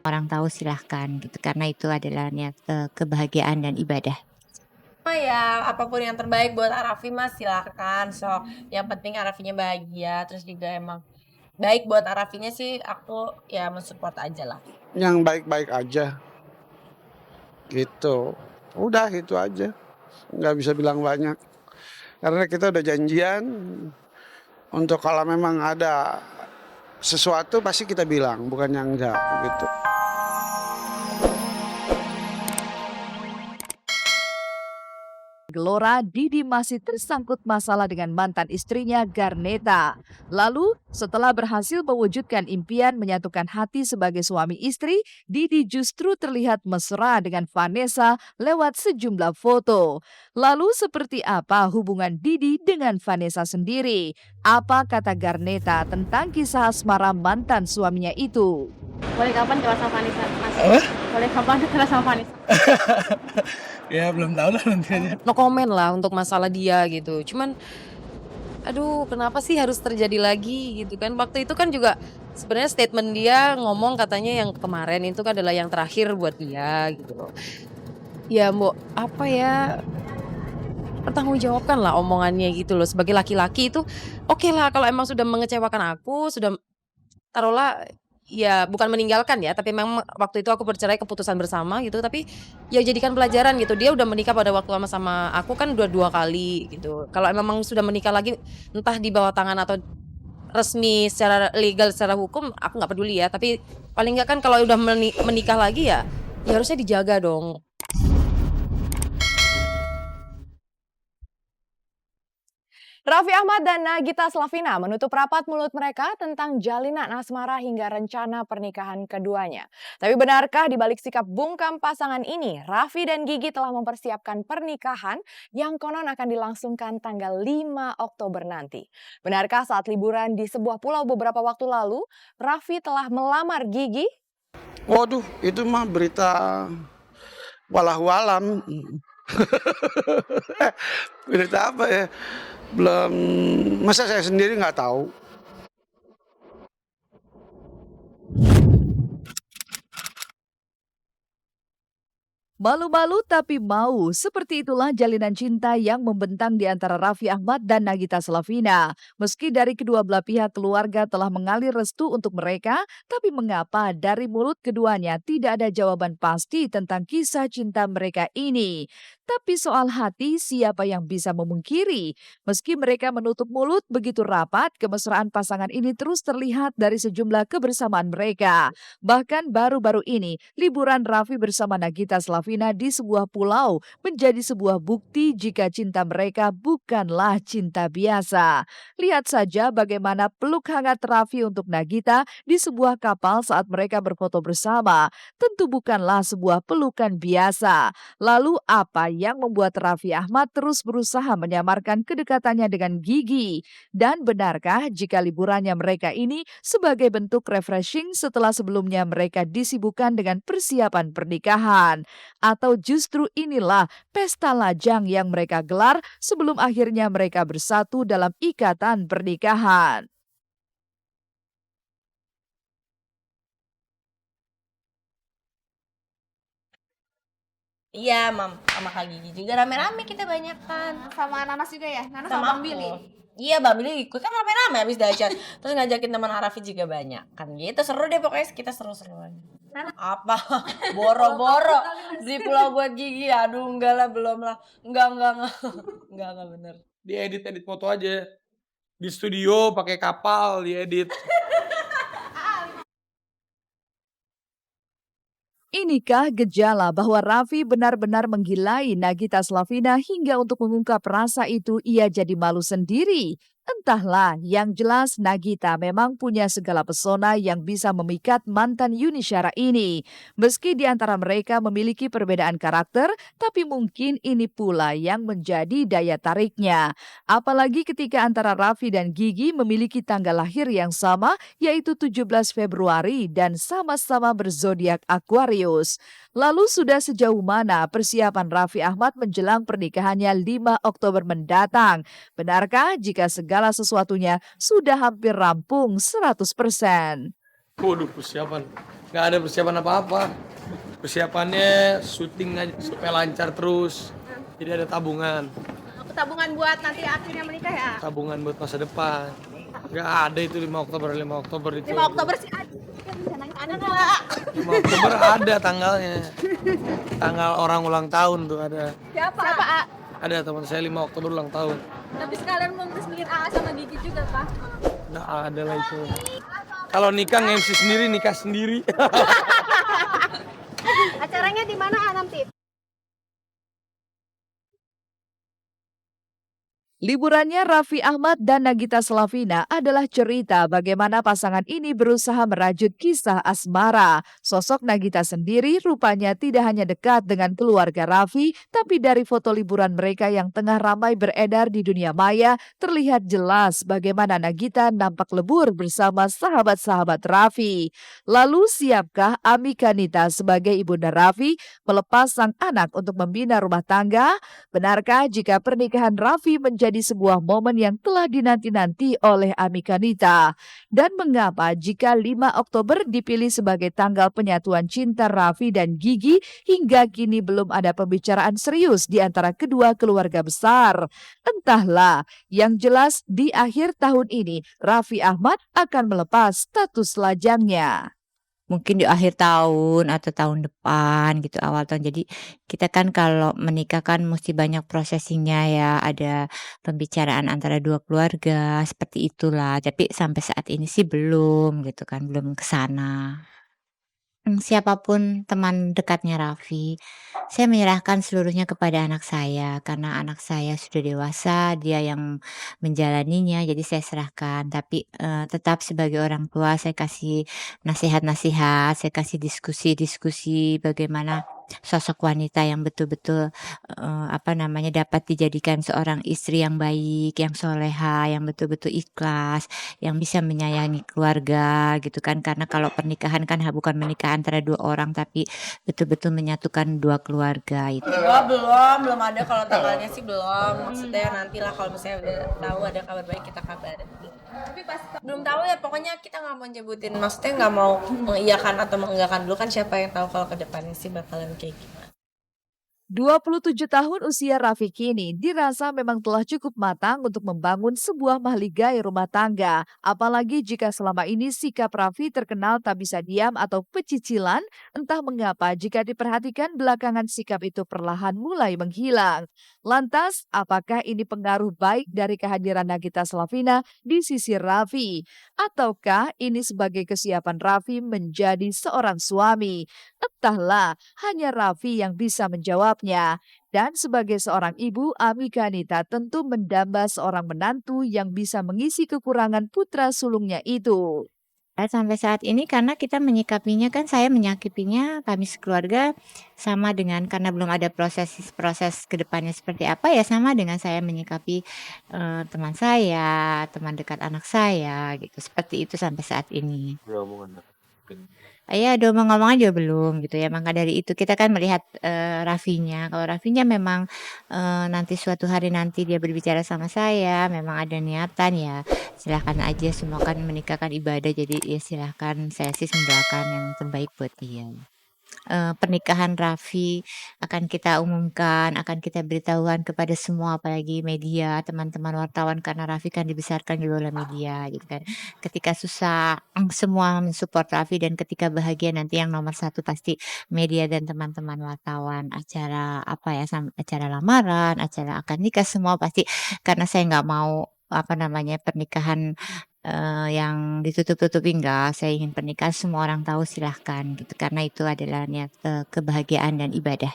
orang tahu silahkan gitu, karena itu adalah niat, kebahagiaan dan ibadah. Ya, apapun yang terbaik buat Arafi Mas, silakan sok, yang penting Arafinya bahagia, terus juga emang baik buat Arafinya sih aku ya men-support ajalah. Yang baik-baik aja, gitu. Udah itu aja, nggak bisa bilang banyak. Karena kita udah janjian untuk kalau memang ada sesuatu pasti kita bilang, bukan yang enggak, gitu. Gelora, Didi masih tersangkut masalah dengan mantan istrinya Garneta. Lalu, setelah berhasil mewujudkan impian menyatukan hati sebagai suami istri, Didi justru terlihat mesra dengan Vanessa lewat sejumlah foto. Lalu, seperti apa hubungan Didi dengan Vanessa sendiri? Apa kata Garneta tentang kisah asmara mantan suaminya itu? Boleh kapan kelas sama Vanessa, Mas? Boleh kapan kelas sama Vanessa? Ya belum tahu lah nanti aja. No comment lah untuk masalah dia gitu. Cuman aduh kenapa sih harus terjadi lagi gitu kan. Waktu itu kan juga sebenarnya statement dia ngomong katanya yang kemarin itu kan adalah yang terakhir buat dia gitu loh. Ya mau apa ya, pertanggungjawabkan lah omongannya gitu loh. Sebagai laki-laki itu oke lah kalau emang sudah mengecewakan aku, sudah taruhlah ya bukan meninggalkan ya, tapi memang waktu itu aku bercerai keputusan bersama gitu, tapi ya jadikan pelajaran gitu. Dia udah menikah pada waktu lama sama aku kan dua kali gitu. Kalau memang sudah menikah lagi entah di bawah tangan atau resmi secara legal secara hukum aku nggak peduli ya, tapi paling nggak kan kalau udah menikah lagi ya harusnya dijaga dong. Raffi Ahmad dan Nagita Slavina menutup rapat mulut mereka tentang jalinan asmara hingga rencana pernikahan keduanya. Tapi benarkah di balik sikap bungkam pasangan ini, Raffi dan Gigi telah mempersiapkan pernikahan yang konon akan dilangsungkan tanggal 5 Oktober nanti? Benarkah saat liburan di sebuah pulau beberapa waktu lalu, Raffi telah melamar Gigi? Waduh, itu mah berita walahu-alam. Berita apa ya? Belum, masa saya sendiri nggak tahu. Malu-malu tapi mau, seperti itulah jalinan cinta yang membentang di antara Raffi Ahmad dan Nagita Slavina. Meski dari kedua belah pihak keluarga telah mengalir restu untuk mereka, tapi mengapa dari mulut keduanya tidak ada jawaban pasti tentang kisah cinta mereka ini? Tapi soal hati, siapa yang bisa memungkiri? Meski mereka menutup mulut begitu rapat, kemesraan pasangan ini terus terlihat dari sejumlah kebersamaan mereka. Bahkan baru-baru ini, liburan Raffi bersama Nagita Slavina di sebuah pulau menjadi sebuah bukti jika cinta mereka bukanlah cinta biasa. Lihat saja bagaimana peluk hangat Raffi untuk Nagita di sebuah kapal saat mereka berfoto bersama. Tentu bukanlah sebuah pelukan biasa. Lalu apa yang membuat Raffi Ahmad terus berusaha menyamarkan kedekatannya dengan Gigi? Dan benarkah jika liburannya mereka ini sebagai bentuk refreshing setelah sebelumnya mereka disibukkan dengan persiapan pernikahan? Atau justru inilah pesta lajang yang mereka gelar sebelum akhirnya mereka bersatu dalam ikatan pernikahan? Iya, sama Kak Gigi juga rame-rame kita banyak kan. Sama Nanas juga ya? Nanas Sama sama Bang aku. Billy? Iya, Bang Billy ikut kan rame-rame habis dahsyat. Terus ngajakin teman Arafi juga banyak kan gitu. Seru deh pokoknya kita seru-seruan. Apa? Boro-boro di pulau buat Gigi. Aduh, enggak lah, belum lah. Enggak. Enggak bener. Diedit foto aja. Di studio pakai kapal diedit. Inikah gejala bahwa Raffi benar-benar menggilai Nagita Slavina hingga untuk mengungkap rasa itu ia jadi malu sendiri? Entahlah, yang jelas Nagita memang punya segala pesona yang bisa memikat mantan Yuni Syara ini. Meski di antara mereka memiliki perbedaan karakter, tapi mungkin ini pula yang menjadi daya tariknya. Apalagi ketika antara Raffi dan Gigi memiliki tanggal lahir yang sama, yaitu 17 Februari dan sama-sama berzodiak Aquarius. Lalu sudah sejauh mana persiapan Raffi Ahmad menjelang pernikahannya 5 Oktober mendatang? Benarkah jika segala sesuatunya sudah hampir rampung 100%? Waduh persiapan. Nggak ada persiapan apa-apa. Persiapannya syuting aja supaya lancar terus. Jadi ada tabungan. Tabungan buat nanti akhirnya menikah ya. Tabungan buat masa depan. Nggak ada itu 5 Oktober itu. 5 Oktober sih ada. Rencananya ada nggak? 5 Oktober ada tanggalnya. Tanggal orang ulang tahun tuh ada. Siapa? Siapa A? Ada teman saya 5 Oktober ulang tahun. Tapi sekalian mau ngeresmiin AA sama Gigi juga Pak. Nggak ada lah itu. Kalau nikah nge-MC sendiri, nikah sendiri. Acaranya di mana A nanti? Liburannya Raffi Ahmad dan Nagita Slavina adalah cerita bagaimana pasangan ini berusaha merajut kisah asmara. Sosok Nagita sendiri rupanya tidak hanya dekat dengan keluarga Raffi, tapi dari foto liburan mereka yang tengah ramai beredar di dunia maya, terlihat jelas bagaimana Nagita nampak lebur bersama sahabat-sahabat Raffi. Lalu siapkah Ami Kanita sebagai ibunda Raffi melepas sang anak untuk membina rumah tangga? Benarkah jika pernikahan Raffi menjadi sebuah momen yang telah dinanti-nanti oleh Ami Kanita? Dan mengapa jika 5 Oktober dipilih sebagai tanggal penyatuan cinta Raffi dan Gigi, hingga kini belum ada pembicaraan serius di antara kedua keluarga besar? Entahlah, yang jelas di akhir tahun ini Raffi Ahmad akan melepas status lajangnya. Mungkin di akhir tahun atau tahun depan gitu, awal tahun. Jadi kita kan kalau menikah kan mesti banyak prosesinya ya, ada pembicaraan antara dua keluarga, seperti itulah. Tapi sampai saat ini sih belum gitu kan, belum ke sana. Siapapun teman dekatnya Raffi, saya menyerahkan seluruhnya kepada anak saya, karena anak saya sudah dewasa, dia yang menjalaninya, jadi saya serahkan. Tapi, tetap sebagai orang tua saya kasih nasihat-nasihat, saya kasih diskusi-diskusi bagaimana sosok wanita yang betul-betul, apa namanya, dapat dijadikan seorang istri yang baik, yang soleha, yang betul-betul ikhlas, yang bisa menyayangi keluarga gitu kan. Karena kalau pernikahan kan bukan menikah antara 2 orang, tapi betul-betul menyatukan 2 keluarga itu. Belum ada kalau tanggalnya sih belum. Maksudnya nantilah kalau misalnya udah tahu ada kabar baik kita kabarin. Tapi pas belum tahu ya pokoknya kita nggak mau nyebutin, maksudnya nggak mau mengiyakan atau mengiyakan dulu, kan siapa yang tahu kalau kedepannya sih bakalan kayak gimana. 27 tahun usia Raffi kini dirasa memang telah cukup matang untuk membangun sebuah mahligai rumah tangga. Apalagi jika selama ini sikap Raffi terkenal tak bisa diam atau pecicilan, entah mengapa jika diperhatikan belakangan sikap itu perlahan mulai menghilang. Lantas, apakah ini pengaruh baik dari kehadiran Nagita Slavina di sisi Raffi? Ataukah ini sebagai kesiapan Raffi menjadi seorang suami? Entahlah, hanya Raffi yang bisa menjawabnya. Dan sebagai seorang ibu, Ami Kanita tentu mendamba seorang menantu yang bisa mengisi kekurangan putra sulungnya itu. Sampai saat ini karena kita menyikapinya kan saya menyikapinya kami sekeluarga sama dengan karena belum ada proses ke depannya seperti apa ya sama dengan saya menyikapi, teman saya, teman dekat anak saya gitu, seperti itu sampai saat ini. Iya, ada omong-omongan juga belum gitu ya, maka dari itu kita kan melihat, Raffinya. Kalau Raffinya memang, nanti suatu hari nanti dia berbicara sama saya, memang ada niatan ya silahkan aja, semua kan menikah kan ibadah, jadi ya silahkan, saya sih mendoakan yang terbaik buat dia. Pernikahan Raffi akan kita umumkan, akan kita beritahukan kepada semua apalagi media, teman-teman wartawan karena Raffi kan dibesarkan juga oleh media gitu kan. Ketika susah, semua mensupport Raffi dan ketika bahagia nanti yang nomor satu pasti media dan teman-teman wartawan. Acara apa ya, acara lamaran, acara akad nikah semua pasti karena saya nggak mau, apa namanya, pernikahan yang ditutup-tutupi enggak, saya ingin pernikahan semua orang tahu silahkan gitu, karena itu adalah niat, kebahagiaan dan ibadah.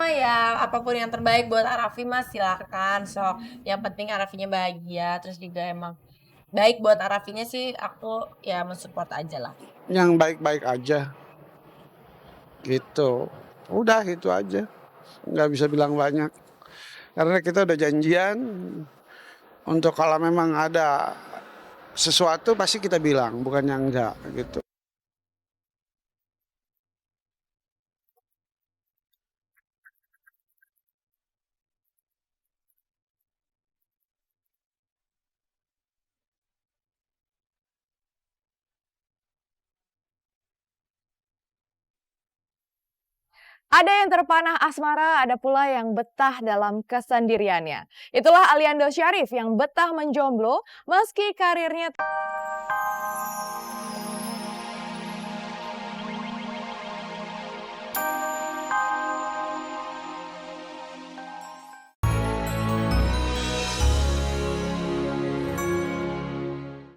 Ya apapun yang terbaik buat Raffi mas silakan sok. Yang penting Raffinya bahagia, terus juga emang baik buat Raffinya sih aku ya mensupport aja lah. Yang baik-baik aja gitu. Udah itu aja. Nggak bisa bilang banyak. Karena kita udah janjian untuk kalau memang ada sesuatu pasti kita bilang, bukan yang enggak gitu. Ada yang terpanah asmara, ada pula yang betah dalam kesendiriannya. Itulah Aliando Syarif yang betah menjomblo meski karirnya